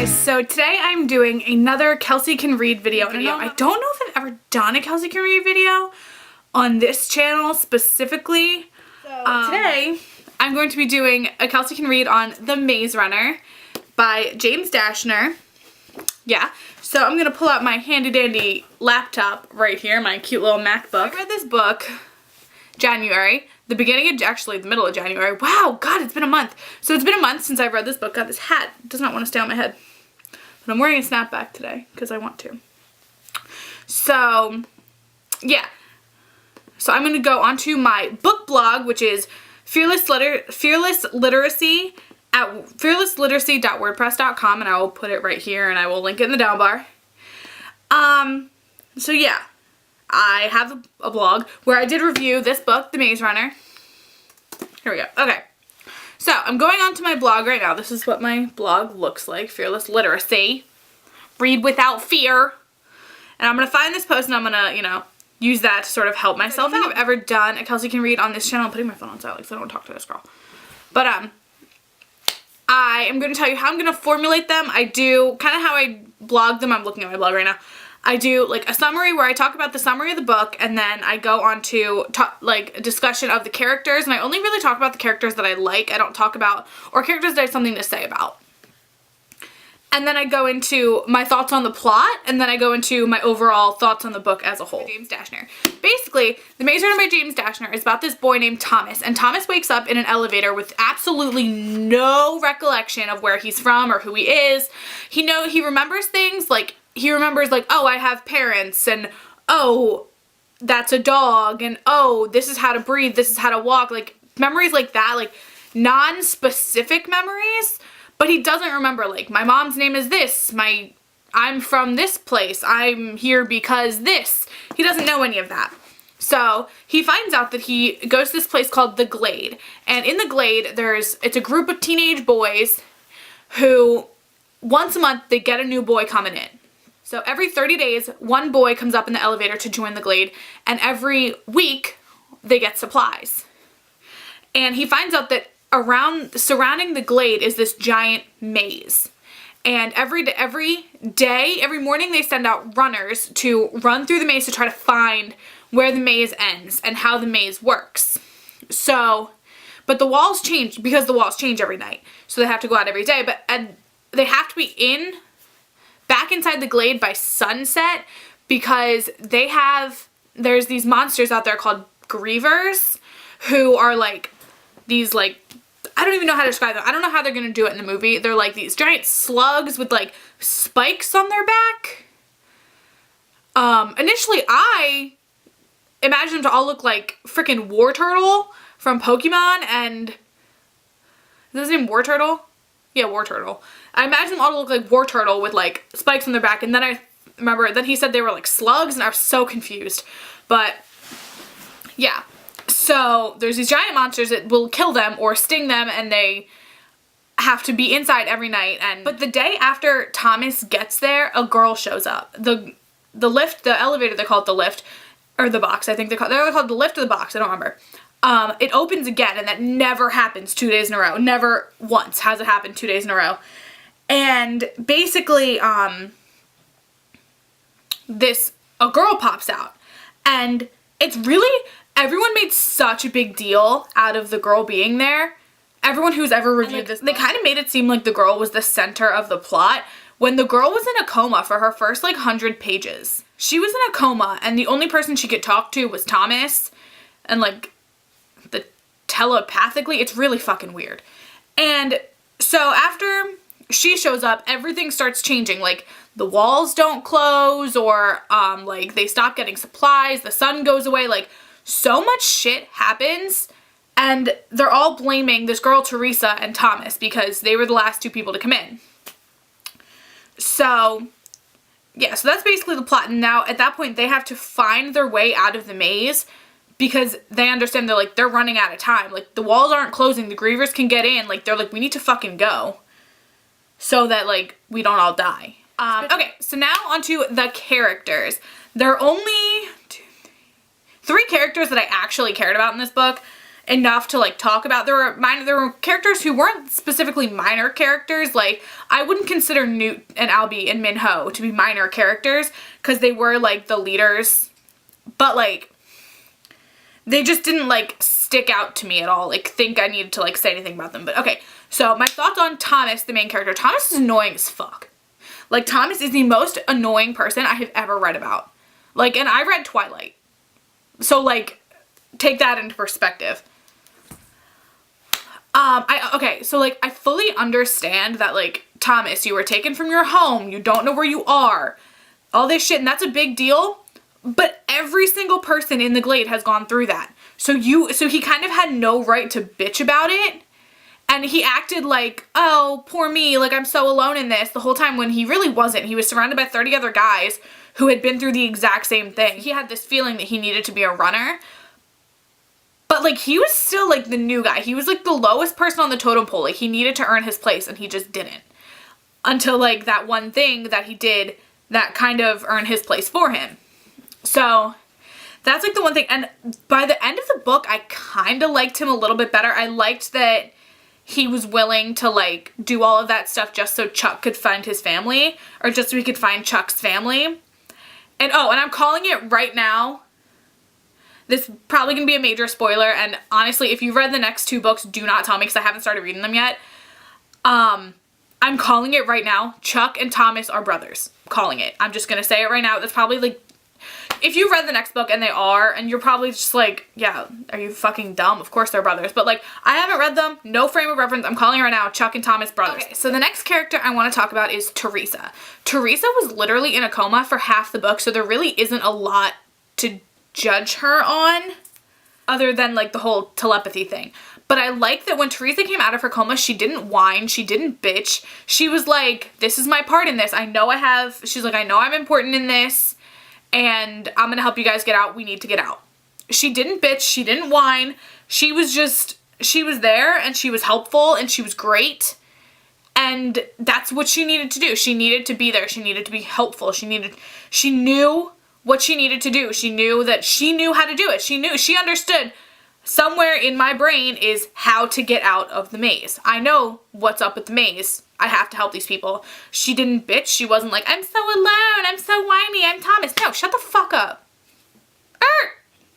So today I'm doing another Kelsey Can Read video. I don't know if I've ever done a Kelsey Can Read video on this channel specifically. So today I'm going to be doing a Kelsey Can Read on The Maze Runner by James Dashner. Yeah, so I'm going to pull out my handy dandy laptop right here, my cute little MacBook. I read this book January, the middle of January. Wow, God, it's been a month. So it's been a month since I've read this book. God, this hat does not want to stay on my head. But I'm wearing a snapback today because I want to. So, yeah. So I'm going to go onto my book blog, which is Fearlessbeauty at fearlessliteracy.wordpress.com, and I will put it right here and I will link it in the down bar. So yeah, I have a blog where I did review this book, The Maze Runner. Here we go. Okay. So, I'm going on to my blog right now. This is what my blog looks like. Fearless Literacy. Read without fear. And I'm going to find this post and I'm going to, use that to sort of help myself out. I've ever done a Kelsey Can Read on this channel. I'm putting my phone on silent because I don't want to talk to this girl. But, I am going to tell you how I'm going to formulate them. I do kind of how I blog them. I'm looking at my blog right now. I do like a summary where I talk about the summary of the book, and then I go on to like a discussion of the characters, and I only really talk about the characters that I like. I don't talk about, or characters that I have something to say about. And then I go into my thoughts on the plot, and then I go into my overall thoughts on the book as a whole. James Dashner. Basically, The Maze Runner by James Dashner is about this boy named Thomas, and Thomas wakes up in an elevator with absolutely no recollection of where he's from or who he is. He remembers things like, he remembers like, oh, I have parents, and oh, that's a dog, and oh, this is how to breathe, this is how to walk, like memories like that, like non-specific memories, but he doesn't remember like, my mom's name is this, I'm from this place, I'm here because this. He doesn't know any of that. So he finds out that he goes to this place called The Glade, and in The Glade it's a group of teenage boys who once a month they get a new boy coming in. So every 30 days, one boy comes up in the elevator to join the Glade, and every week they get supplies. And he finds out that surrounding the Glade is this giant maze. And every morning they send out runners to run through the maze to try to find where the maze ends and how the maze works. So, but the walls change because the walls change every night. So they have to go out every day, and they have to be back inside the Glade by sunset because there's these monsters out there called grievers who are like these like, I don't even know how to describe them. I don't know how they're going to do it in the movie. They're like these giant slugs with like spikes on their back. Initially I imagined them to all look like freaking War Turtle from Pokemon, and is his name War Turtle? Yeah, War Turtle. I imagine them all to look like War Turtle with like spikes on their back, and then I remember then he said they were like slugs, and I was so confused. But yeah, so there's these giant monsters that will kill them or sting them, and they have to be inside every night. But the day after Thomas gets there, a girl shows up. The elevator, they call it the lift, or the box. I think they're called the lift or the box. I don't remember. It opens again, and that never happens 2 days in a row. Never once has it happened 2 days in a row. And basically, a girl pops out, and it's really, everyone made such a big deal out of the girl being there. Everyone who's ever reviewed this, they kind of made it seem like the girl was the center of the plot, when the girl was in a coma for her first like 100 pages. She was in a coma, and the only person she could talk to was Thomas, and like, telepathically, it's really fucking weird. And so after she shows up, everything starts changing. Like, the walls don't close, or like they stop getting supplies, the sun goes away, like so much shit happens, and they're all blaming this girl Teresa and Thomas because they were the last two people to come in. So yeah, so that's basically the plot. And now at that point they have to find their way out of the maze because they understand they're running out of time. Like, the walls aren't closing, the grievers can get in, like they're like, we need to fucking go so that like we don't all die. Okay, so now onto the characters. There are only 3 characters that I actually cared about in this book enough to like talk about. There were characters who weren't specifically minor characters. Like, I wouldn't consider Newt and Albie and Minho to be minor characters because they were like the leaders, but like they just didn't like stick out to me at all, like think I needed to like say anything about them. But okay, so my thoughts on Thomas, the main character. Thomas is annoying as fuck. Like, Thomas is the most annoying person I have ever read about. Like, and I read Twilight, so like take that into perspective. Okay, so like I fully understand that like, Thomas, you were taken from your home, you don't know where you are, all this shit, and that's a big deal, but every single person in the Glade has gone through that. So he kind of had no right to bitch about it, and he acted like, oh, poor me, like I'm so alone in this the whole time, when he really wasn't. He was surrounded by 30 other guys who had been through the exact same thing. He had this feeling that he needed to be a runner. But like, he was still like the new guy. He was like the lowest person on the totem pole. Like, he needed to earn his place and he just didn't. Until like that one thing that he did that kind of earned his place for him. So that's like the one thing. And by the end of the book, I kind of liked him a little bit better. I liked that he was willing to like do all of that stuff just so Chuck could find his family, or just so he could find Chuck's family. And oh, and I'm calling it right now. This is probably going to be a major spoiler, and honestly, if you've read the next 2 books, do not tell me because I haven't started reading them yet. I'm calling it right now. Chuck and Thomas are brothers. I'm calling it. I'm just going to say it right now. That's probably like, if you've read the next book and they are, and you're probably just like, yeah, are you fucking dumb? Of course they're brothers. But like, I haven't read them. No frame of reference. I'm calling it right now. Chuck and Thomas brothers. Okay, so the next character I want to talk about is Teresa. Teresa was literally in a coma for half the book, so there really isn't a lot to judge her on other than like the whole telepathy thing. But I like that when Teresa came out of her coma, she didn't whine, she didn't bitch. She was like, this is my part in this. She's like, I know I'm important in this, and I'm gonna help you guys get out. We need to get out. She didn't bitch, she didn't whine. She was there, and she was helpful, and she was great. And that's what she needed to do. She needed to be there. She needed to be helpful. She knew what she needed to do. She knew that she knew how to do it. She understood somewhere in my brain is how to get out of the maze. I know what's up with the maze. I have to help these people. She didn't bitch. She wasn't like, I'm so alone, I'm so whiny, I'm Thomas. No, shut the fuck up.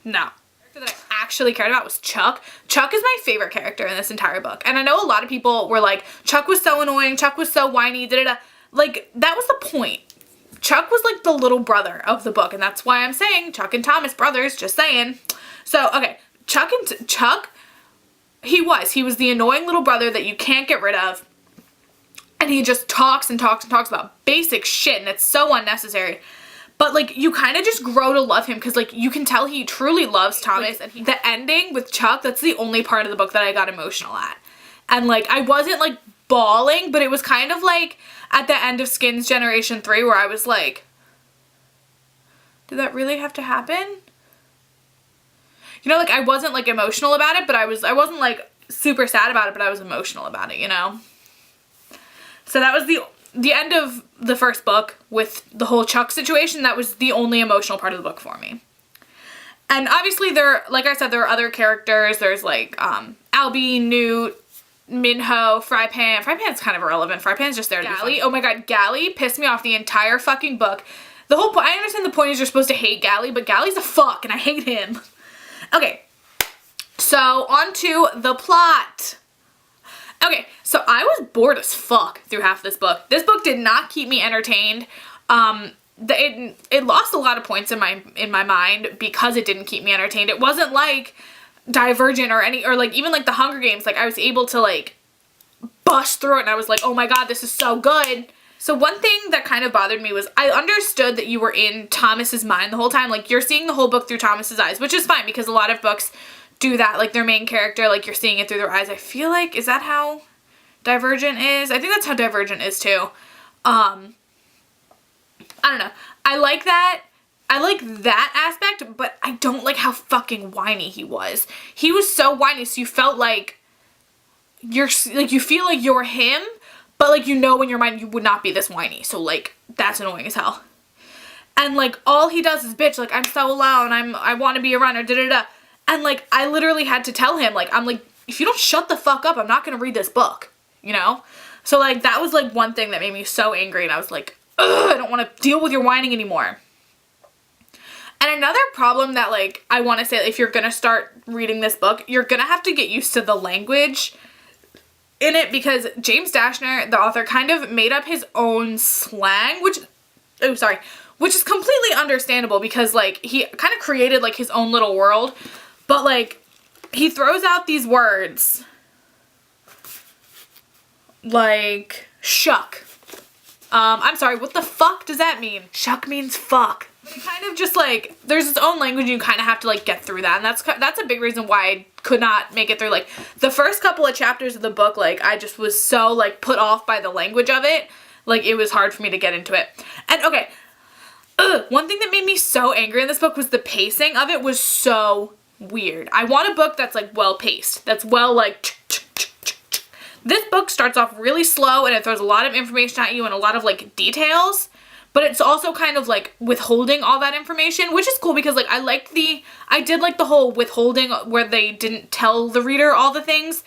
No. The character that I actually cared about was Chuck. Chuck is my favorite character in this entire book. And I know a lot of people were like, Chuck was so annoying, Chuck was so whiny, da-da-da. Like, that was the point. Chuck was like the little brother of the book, and that's why I'm saying Chuck and Thomas brothers, just saying. So, okay, Chuck, he was the annoying little brother that you can't get rid of, and he just talks and talks and talks about basic shit, and it's so unnecessary. But like, you kind of just grow to love him, because like, you can tell he truly loves Thomas, and the ending with Chuck, that's the only part of the book that I got emotional at. And like, I wasn't like bawling, but it was kind of like at the end of Skins Generation 3 where I was like, did that really have to happen? You know, like, I wasn't like emotional about it, but I wasn't like super sad about it, but I was emotional about it, you know? So that was the end of the first book with the whole Chuck situation. That was the only emotional part of the book for me. And obviously like I said, there are other characters. There's like Albie, Newt, Minho, Frypan. Frypan's kind of irrelevant. Frypan's just there to be funny. Oh my god, Gally pissed me off the entire fucking book. The whole point, I understand the point is you're supposed to hate Gally, but Gally's a fuck and I hate him. Okay, so on to the plot. Okay, so I was bored as fuck through half this book. This book did not keep me entertained. It lost a lot of points in my mind because it didn't keep me entertained. It wasn't like Divergent or like even like the Hunger Games. Like, I was able to like bust through it and I was like, oh my god, this is so good. So one thing that kind of bothered me was I understood that you were in Thomas's mind the whole time. Like, you're seeing the whole book through Thomas's eyes, which is fine because a lot of books do that. Like, their main character, like, you're seeing it through their eyes. I feel like, is that how Divergent is? I think that's how Divergent is too. I don't know. I like that. I like that aspect, but I don't like how fucking whiny he was. He was so whiny, so you felt like you feel like you're him, but like, you know, in your mind you would not be this whiny. So like, that's annoying as hell. And like all he does is bitch, like I'm so alone, I want to be a runner, da da da. And like I literally had to tell him, like I'm like, if you don't shut the fuck up, I'm not gonna read this book, you know? So like that was like one thing that made me so angry, and I was like, ugh, I don't want to deal with your whining anymore. And another problem that like I want to say, if you're gonna start reading this book, you're gonna have to get used to the language in it, because James Dashner, the author, kind of made up his own slang, which is completely understandable, because like he kind of created like his own little world, but like he throws out these words like shuck. I'm sorry, what the fuck does that mean? Shuck means fuck. But it kind of just like, there's its own language, and you kind of have to like get through that, and that's a big reason why I could not make it through. Like the first couple of chapters of the book, like I just was so like put off by the language of it, like it was hard for me to get into it. And okay, one thing that made me so angry in this book was the pacing of it was so weird. I want a book that's like well paced, that's well like this book starts off really slow, and it throws a lot of information at you and a lot of like details, but it's also kind of like withholding all that information, which is cool, because like I did like the whole withholding where they didn't tell the reader all the things,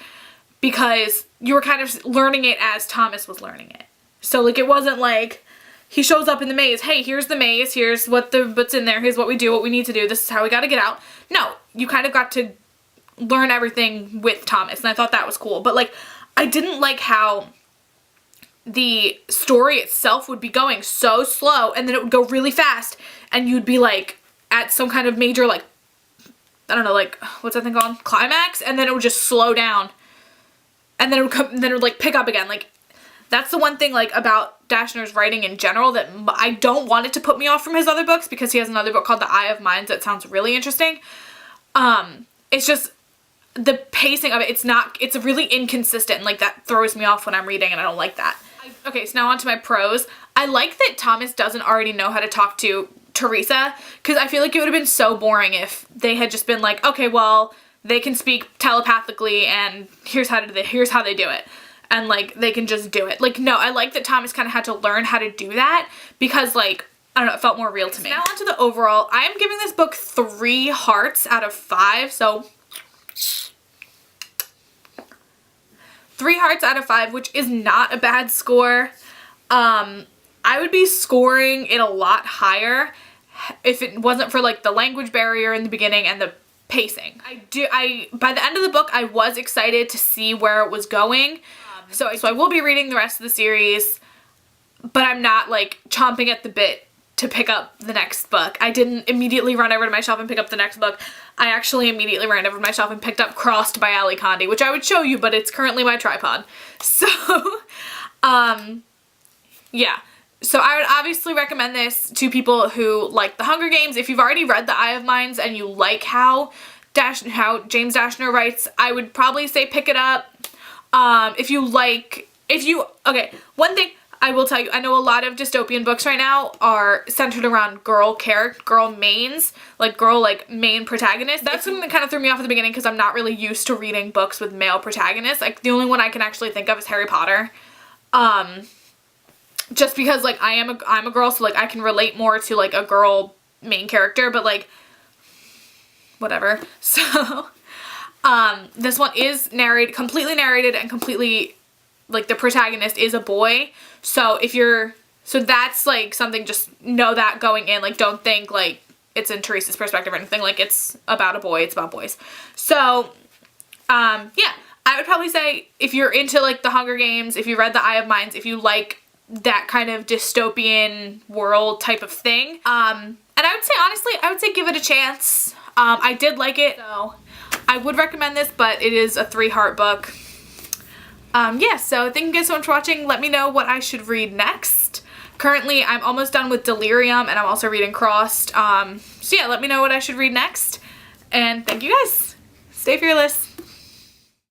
because you were kind of learning it as Thomas was learning it. So like it wasn't like he shows up in the maze, hey, here's the maze, here's what's in there, here's what we do, what we need to do, this is how we got to get out. No, you kind of got to learn everything with Thomas, and I thought that was cool. But like I didn't like how the story itself would be going so slow, and then it would go really fast, and you'd be like at some kind of major like, I don't know, like what's that thing called, climax, and then it would just slow down, and then it would come, and then it would like pick up again. Like that's the one thing like about Dashner's writing in general that I don't want it to put me off from his other books, because he has another book called The Eye of Minds that sounds really interesting. It's just the pacing of it, it's really inconsistent, and like that throws me off when I'm reading, and I don't like that. Okay, so now on to my pros. I like that Thomas doesn't already know how to talk to Teresa, because I feel like it would have been so boring if they had just been like, okay, well, they can speak telepathically, and here's how they do it, and like they can just do it. Like no, I like that Thomas kind of had to learn how to do that, because like I don't know, it felt more real to me. Now on to the overall. I am giving this book 3 hearts out of 5, so 3 hearts out of 5, which is not a bad score. I would be scoring it a lot higher if it wasn't for like the language barrier in the beginning and the pacing. By the end of the book, I was excited to see where it was going. So I will be reading the rest of the series, but I'm not like chomping at the bit to pick up the next book. I didn't immediately run over to my shelf and pick up the next book. I actually immediately ran over to my shelf and picked up Crossed by Ali Condi, which I would show you, but it's currently my tripod. So, yeah. So I would obviously recommend this to people who like The Hunger Games. If you've already read The Eye of Minds and you like how James Dashner writes, I would probably say pick it up. Okay, one thing I will tell you, I know a lot of dystopian books right now are centered around girl mains, like main protagonists. That's something that kind of threw me off at the beginning, because I'm not really used to reading books with male protagonists. Like the only one I can actually think of is Harry Potter. Just because like I'm a girl, so like I can relate more to like a girl main character, but like whatever. So this one is completely narrated, and completely like the protagonist is a boy. So so that's like something, just know that going in, like don't think like it's in Teresa's perspective or anything, like it's about a boy, it's about boys. So yeah, I would probably say if you're into like The Hunger Games, if you read The Eye of Minds, if you like that kind of dystopian world type of thing, and I would say honestly, give it a chance. I did like it, so I would recommend this, but it is a 3-heart book. Yeah, so thank you guys so much for watching. Let me know what I should read next. Currently, I'm almost done with Delirium, and I'm also reading Crossed. So yeah, let me know what I should read next. And thank you guys. Stay fearless.